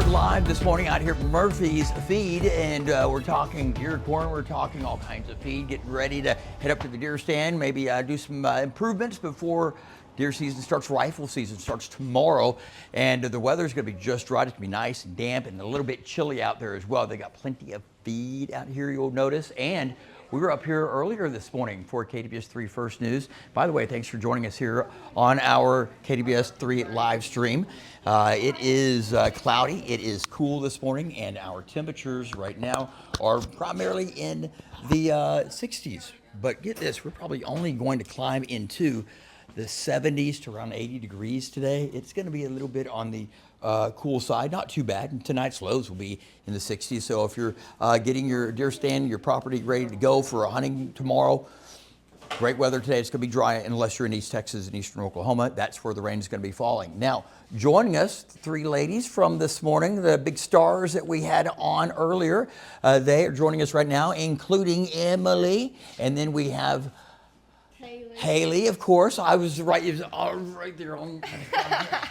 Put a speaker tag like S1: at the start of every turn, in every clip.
S1: live this morning out here at Murphy's Feed, and we're talking deer corn, we're talking all kinds of feed, getting ready to head up to the deer stand, maybe do some improvements before deer season starts, rifle season starts tomorrow, and the weather's gonna be just right. It's gonna be nice and damp and a little bit chilly out there as well. They got plenty of feed out here, you'll notice, and we were up here earlier this morning for KWS 3 First News. By the way, thanks for joining us here on our KWS 3 live stream. It is cloudy, it is cool this morning, and our temperatures right now are primarily in the 60s. But get this, we're probably only going to climb into the 70s to around 80 degrees today. It's going to be a little bit on the cool side, not too bad. And tonight's lows will be in the 60s. So if you're getting your deer stand, your property ready to go for a hunting tomorrow, great weather today. It's going to be dry unless you're in East Texas and Eastern Oklahoma. That's where the rain is going to be falling. Now, joining us, three ladies from this morning, the big stars that we had on earlier. They are joining us right now, including Emily. And then we have Haley, of course. I was right. It was all right there on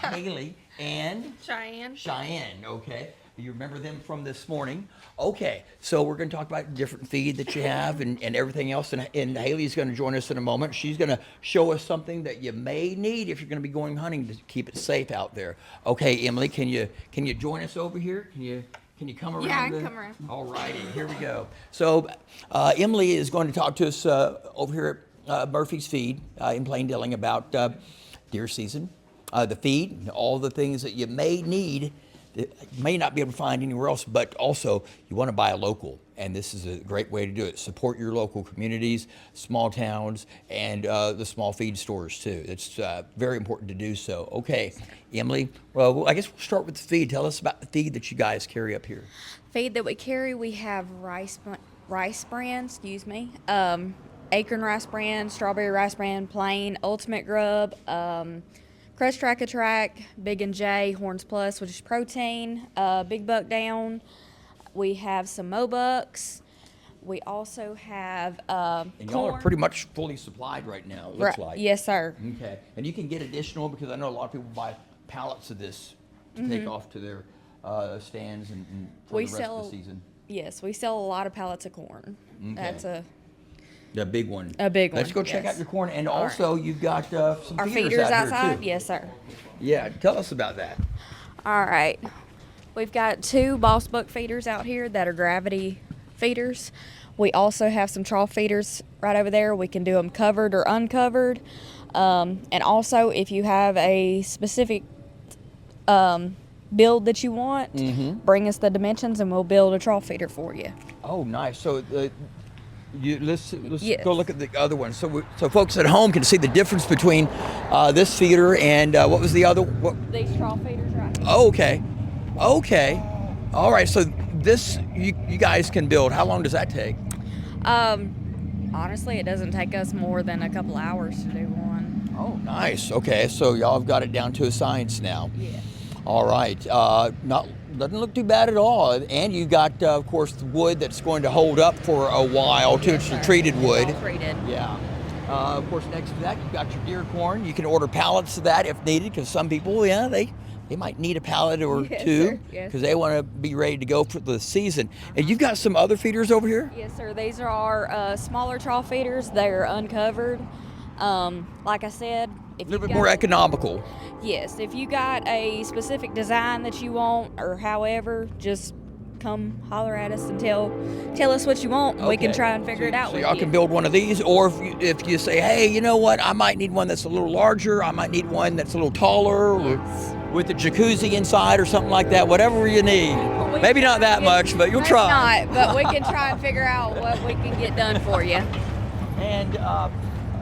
S1: Haley and Cheyenne. Okay, you remember them from this morning. Okay, so we're going to talk about different feed that you have and everything else. And Haley's going to join us in a moment. She's going to show us something that you may need if you're going to be going hunting to keep it safe out there. Okay, Emily, can you join us over here? Can you come around?
S2: Yeah, I can come around.
S1: All righty, here we go. So Emily is going to talk to us over here at Murphy's Feed in Plain Dealing about deer season, the feed, all the things that you may need that you may not be able to find anywhere else, but also you want to buy a local, and this is a great way to do it. Support your local communities, small towns, and the small feed stores too. It's very important to do so. Okay, Emily, well, I guess we'll start with the feed. Tell us about the feed that you guys carry up here.
S2: Feed that we carry, we have rice bran, acorn rice bran, strawberry rice bran, plain, ultimate grub, crushed track of track, Big and J, Horns Plus, which is protein, Big Buck Down. We have some Mobucks. We also have
S1: and y'all are pretty much fully supplied right now, it looks like.
S2: Yes, sir.
S1: Okay, and you can get additional because I know a lot of people buy pallets of this to take off to their stands and for the rest of the season.
S2: Yes, we sell a lot of pallets of corn.
S1: Okay.
S2: That's
S1: The big one.
S2: A big one.
S1: Let's go check out your corn. And also, you've got some
S2: our
S1: feeders out
S2: outside?
S1: here, too.
S2: Yes, sir.
S1: Yeah, tell us about that.
S2: All right. We've got 2 Boss Buck feeders out here that are gravity feeders. We also have some trough feeders right over there. We can do them covered or uncovered. And also, if you have a specific build that you want, bring us the dimensions and we'll build a trough feeder for you.
S1: Oh, nice. So let's
S2: Yes.
S1: go look at the other one. So folks at home can see the difference between this feeder and what was the other?
S2: These trough feeders right here.
S1: Oh, okay. Okay. All right. So this you guys can build. How long does that take?
S2: Honestly, it doesn't take us more than a couple hours to do one.
S1: Oh, nice. Okay. So y'all have got it down to a science now.
S2: Yeah.
S1: All right. Doesn't look too bad at all. And you got, of course, the wood that's going to hold up for a while too. It's the treated wood.
S2: All treated.
S1: Yeah. Of course, next to that, you've got your deer corn. You can order pallets of that if needed, because some people, they might need a pallet or two because they want to be ready to go for the season. And you've got some other feeders over here?
S2: Yes, sir. These are our smaller trough feeders. They're uncovered. Like I said,
S1: A little bit more economical.
S2: Yes, if you got a specific design that you want or however, just come holler at us and tell us what you want. And we can try and figure it out
S1: So
S2: with
S1: y'all
S2: you.
S1: can build one of these, or if you say, hey, you know what, I might need one that's a little larger, I might need one that's a little taller, or with a jacuzzi inside or something like that, whatever you need. Maybe not that much, but you'll try.
S2: Not, but we can try and figure out what we can get done for you.
S1: And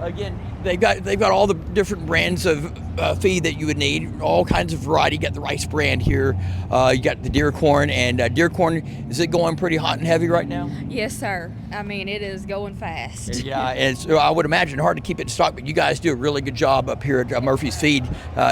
S1: again, they've got all the different brands of feed that you would need, all kinds of variety. You got the rice brand here. You got the deer corn, and deer corn, is it going pretty hot and heavy right now?
S2: Yes, sir. I mean, it is going fast.
S1: Yeah, and so I would imagine hard to keep it in stock, but you guys do a really good job up here at Murphy's Feed,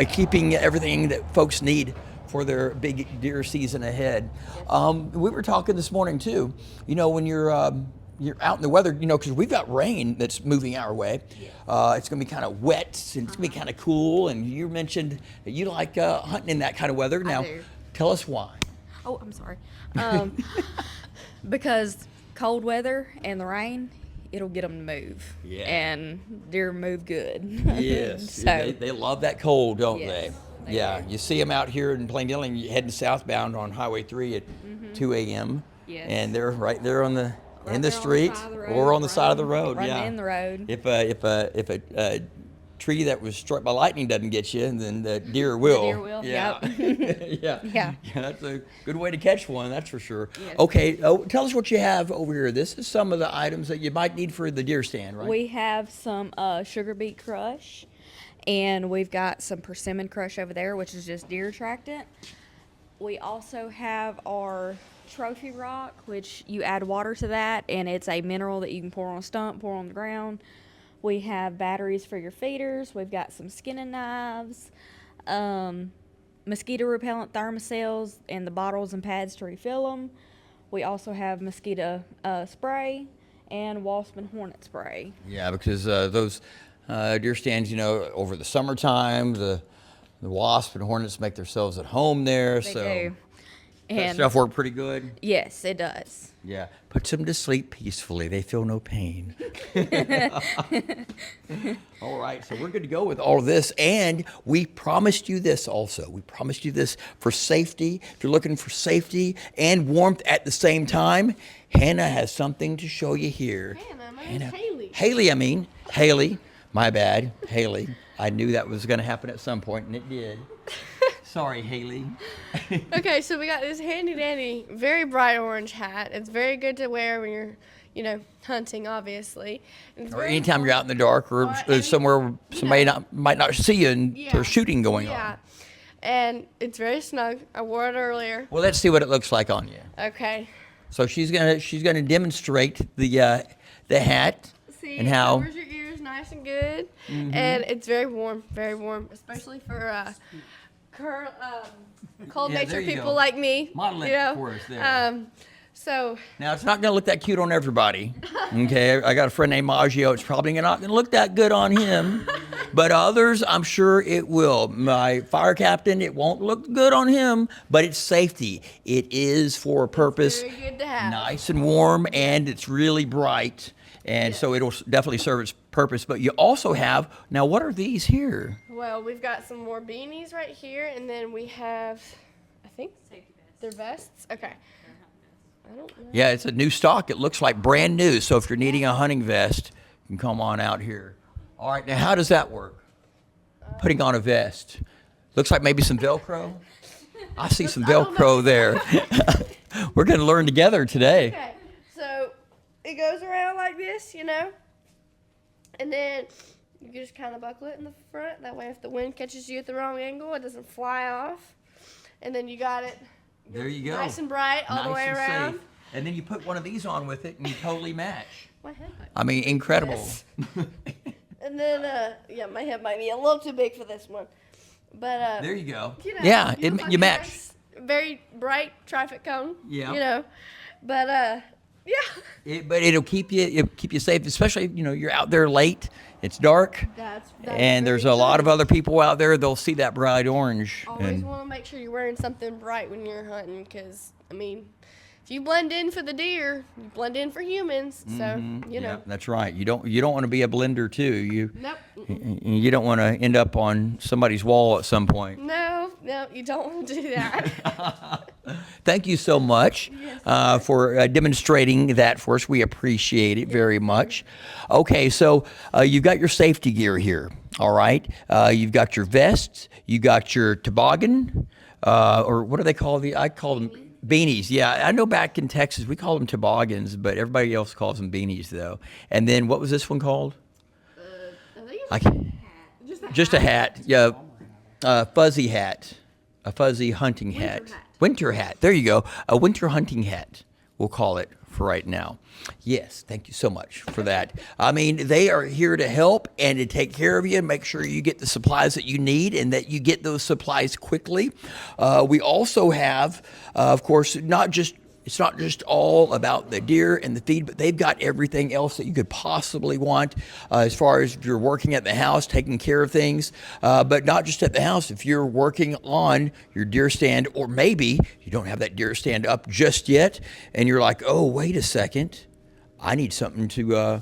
S1: keeping everything that folks need for their big deer season ahead. We were talking this morning too, when you're out in the weather, because we've got rain that's moving our way. It's going to be kind of wet and it's going to be kind of cool. And you mentioned that you like hunting in that kind of weather. Now,
S2: do.
S1: tell us why.
S2: Oh, I'm sorry. Because cold weather and the rain, it'll get them to move.
S1: Yeah.
S2: And deer move good.
S1: Yes,
S2: So,
S1: they love that cold, don't
S2: Yes,
S1: they?
S2: they
S1: Yeah,
S2: do.
S1: you see them out here in Plain Dealing heading southbound on Highway 3 at 2 a.m.
S2: Yes.
S1: And they're right there on the
S2: Right
S1: in the
S2: there on the
S1: street
S2: side of the road,
S1: or on the side of the
S2: running-
S1: road.
S2: running
S1: Yeah,
S2: in the road.
S1: If a tree that was struck by lightning doesn't get you, then the deer will.
S2: deer will,
S1: Yeah. Yeah.
S2: Yeah.
S1: That's a good way to catch one, that's for sure.
S2: Yes.
S1: Okay, tell us what you have over here. This is some of the items that you might need for the deer stand, right?
S2: We have some sugar beet crush, and we've got some persimmon crush over there, which is just deer attractant. We also have our trophy rock, which you add water to that, and it's a mineral that you can pour on a stump, pour on the ground. We have batteries for your feeders. We've got some skinning knives, mosquito repellent thermocells, and the bottles and pads to refill them. We also have mosquito spray and wasp and hornet spray.
S1: Yeah, because those deer stands, over the summertime, the wasp and hornets make themselves at home there.
S2: They
S1: so
S2: do.
S1: that
S2: And
S1: stuff work pretty good.
S2: yes, it does.
S1: Yeah, puts them to sleep peacefully. They feel no pain. All right, so we're good to go with all of this. And we promised you this also. We promised you this for safety. If you're looking for safety and warmth at the same time, Hannah has something to show you here.
S3: Hannah, my name's Haley.
S1: Haley. My bad, Haley. I knew that was going to happen at some point, and it did. Sorry, Haley.
S3: Okay, so we got this handy dandy, very bright orange hat. It's very good to wear when you're, hunting, obviously. And it's
S1: Or
S3: very
S1: anytime you're out in the dark or somewhere where somebody might not see you and there's shooting going
S3: Yeah.
S1: on.
S3: And it's very snug. I wore it earlier.
S1: Well, let's see what it looks like on you.
S3: Okay.
S1: So she's gonna demonstrate the hat
S3: See,
S1: and
S3: it
S1: how.
S3: covers your ears nice and good.
S1: Mm-hmm.
S3: And it's very warm, especially for cold
S1: Yeah, there
S3: nature
S1: you
S3: people
S1: go.
S3: like me.
S1: Model it for us there.
S3: So
S1: Now it's not gonna look that cute on everybody. Okay, I got a friend named Maggio. It's probably not gonna look that good on him, but others, I'm sure it will. My fire captain, it won't look good on him, but it's safety. It is for a purpose.
S3: very good to have.
S1: Nice and warm, and it's really bright, and so it'll definitely serve its purpose. But you also have, now what are these here?
S3: Well, we've got some more beanies right here, and then we have, I think, they're vests. Okay. I don't know.
S1: Yeah, it's a new stock. It looks like brand new. So if you're needing a hunting vest, you can come on out here. All right, now how does that work? Putting on a vest. Looks like maybe some Velcro. I see some Velcro there. We're going to learn together today.
S3: Okay, so it goes around like this, and then you just kind of buckle it in the front. That way, if the wind catches you at the wrong angle, it doesn't fly off. And then you got it
S1: There you go.
S3: nice and bright all the
S1: Nice
S3: way
S1: and
S3: around.
S1: safe. And then you put one of these on with it and you totally match.
S3: My head might
S1: I mean, incredible.
S3: Yes. And then, my head might be a little too big for this one. But,
S1: There you go.
S3: yeah,
S1: Yeah,
S3: look like
S1: you
S3: a
S1: match.
S3: nice, very bright traffic cone.
S1: Yeah.
S3: But, yeah.
S1: But it'll keep you safe, especially you're out there late. It's dark,
S3: That's
S1: and there's
S3: very
S1: a lot
S3: good.
S1: of other people out there. They'll see that bright orange.
S3: Always
S1: and
S3: want to make sure you're wearing something bright when you're hunting, because if you blend in for the deer, you blend in for humans. So
S1: yeah, that's right. You don't want to be a blender too.
S3: Nope.
S1: You don't want to end up on somebody's wall at some point.
S3: No, you don't want to do that.
S1: Thank you so much for demonstrating that for us. We appreciate it very much. Okay, so you've got your safety gear here. All right, you've got your vest. You got your toboggan, or what do they call I call them beanies. Yeah, I know back in Texas we call them toboggans, but everybody else calls them beanies though. And then what was this one called?
S3: I think it's
S1: Just a hat. Yeah, fuzzy hat, a fuzzy hunting hat.
S3: hat.
S1: Winter hat. There you go. A winter hunting hat. We'll call it for right now. Yes, thank you so much for that. I mean, they are here to help and to take care of you and make sure you get the supplies that you need and that you get those supplies quickly. We also have, of course, not just It's not just all about the deer and the feed, but they've got everything else that you could possibly want as far as if you're working at the house, taking care of things, but not just at the house. If you're working on your deer stand, or maybe you don't have that deer stand up just yet, and you're like, oh, wait a second, I need something to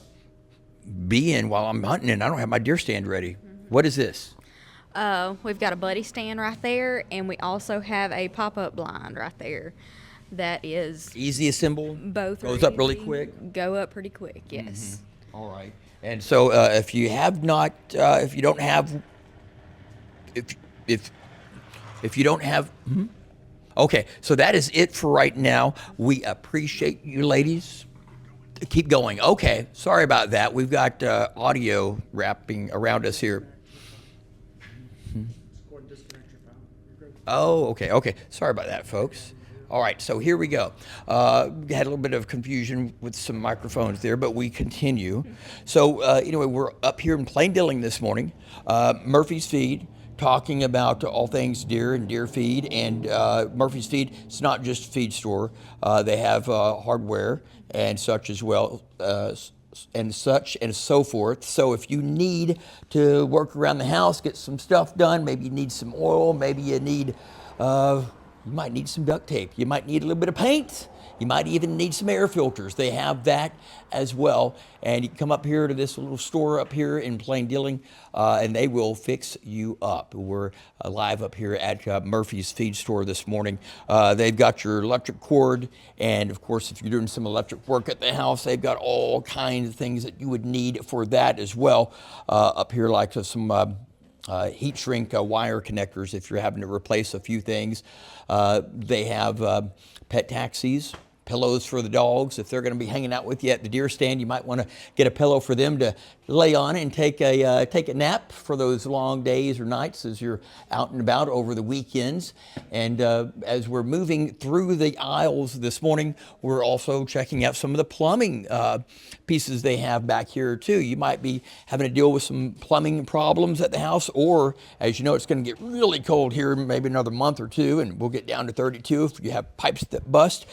S1: be in while I'm hunting, and I don't have my deer stand ready. What is this?
S2: We've got a buddy stand right there, and we also have a pop-up blind right there. That is
S1: Easy assemble.
S2: both
S1: Goes
S2: are
S1: up really
S2: easy,
S1: quick.
S2: Go up pretty quick, yes.
S1: All right. And so if you have not, if you don't have, if you don't have, okay. So that is it for right now. We appreciate you, ladies. Keep going. Okay. Sorry about that. We've got audio wrapping around us here. Oh, okay. Okay. Sorry about that, folks. All right, so here we go. We had a little bit of confusion with some microphones there, but we continue. So anyway, we're up here in Plain-Dilling this morning, Murphy's Feed, talking about all things deer and deer feed. And Murphy's Feed, it's not just a feed store. They have hardware and such as well, and such and so forth. So if you need to work around the house, get some stuff done, maybe you need some oil, maybe you need... you might need some duct tape. You might need a little bit of paint. You might even need some air filters. They have that as well. And you can come up here to this little store up here in Plain-Dilling, and they will fix you up. We're live up here at Murphy's Feed Store this morning. They've got your electric cord, and of course, if you're doing some electric work at the house, they've got all kinds of things that you would need for that as well. Up here, like some heat shrink wire connectors if you're having to replace a few things. They have pet taxis, pillows for the dogs. If they're going to be hanging out with you at the deer stand, you might want to get a pillow for them to lay on and take a nap for those long days or nights as you're out and about over the weekends. And as we're moving through the aisles this morning, we're also checking out some of the plumbing pieces they have back here too. You might be having to deal with some plumbing problems at the house, or as you know, it's going to get really cold here, maybe another month or two, and we'll get down to 32 if you have pipes that bust.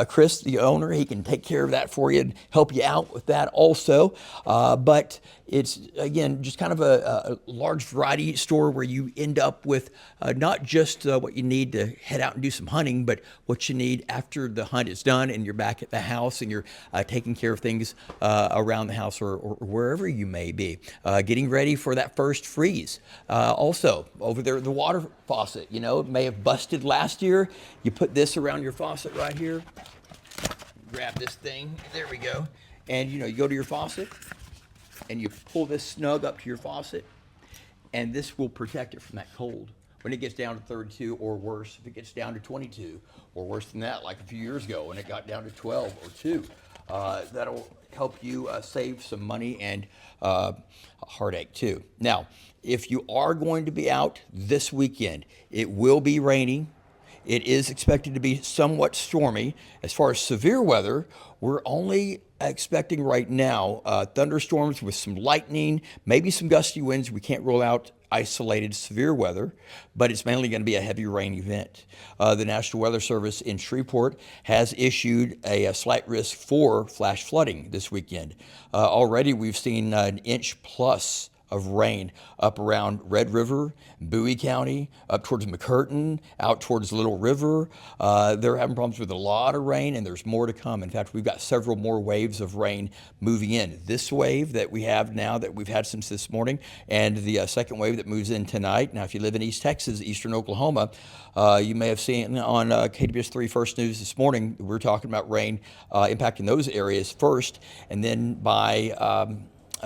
S1: Chris, the owner, he can take care of that for you and help you out with that also. But it's, again, just kind of a large variety store where you end up with not just what you need to head out and do some hunting, but what you need after the hunt is done and you're back at the house and you're taking care of things around the house or wherever you may be. Getting ready for that first freeze. Also, over there, the water faucet, you know, it may have busted last year. You put this around your faucet right here. Grab this thing. There we go. And, you know, you go to your faucet and you pull this snug up to your faucet, and this will protect it from that cold. When it gets down to 32 or worse, if it gets down to 22 or worse than that, like a few years ago when it got down to 12 or 2, that'll help you save some money and a heartache too. Now, if you are going to be out this weekend, it will be raining. It is expected to be somewhat stormy. As far as severe weather, we're only expecting right now thunderstorms with some lightning, maybe some gusty winds. We can't rule out isolated severe weather, but it's mainly going to be a heavy rain event. The National Weather Service in Shreveport has issued a slight risk for flash flooding this weekend. Already we've seen an inch plus of rain up around Red River, Bowie County, up towards McCurtain, out towards Little River. They're having problems with a lot of rain, and there's more to come. In fact, we've got several more waves of rain moving in. This wave that we have now, that we've had since this morning, and the second wave that moves in tonight. Now, if you live in East Texas, eastern Oklahoma, you may have seen on KWS 3 First News this morning, we're talking about rain impacting those areas first, and then by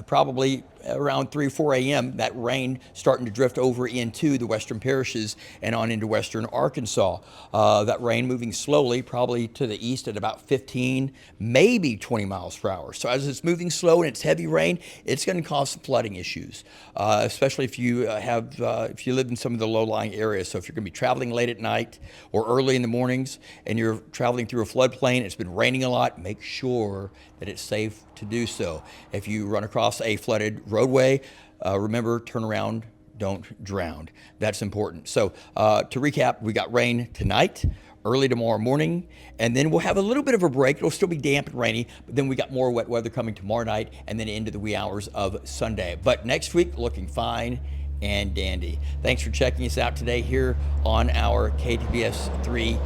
S1: probably around 3 or 4 a.m., that rain starting to drift over into the western parishes and on into western Arkansas. That rain moving slowly, probably to the east at about 15, maybe 20 miles per hour. So as it's moving slow and it's heavy rain, it's going to cause some flooding issues, especially if you if you live in some of the low-lying areas. So if you're going to be traveling late at night or early in the mornings and you're traveling through a floodplain, it's been raining a lot, make sure that it's safe to do so. If you run across a flooded roadway, remember, turn around, don't drown. That's important. So to recap, we got rain tonight, early tomorrow morning, and then we'll have a little bit of a break. It'll still be damp and rainy, but then we got more wet weather coming tomorrow night and then into the wee hours of Sunday. But next week, looking fine and dandy. Thanks for checking us out today here on our KTBS 3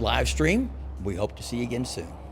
S1: live stream. We hope to see you again soon.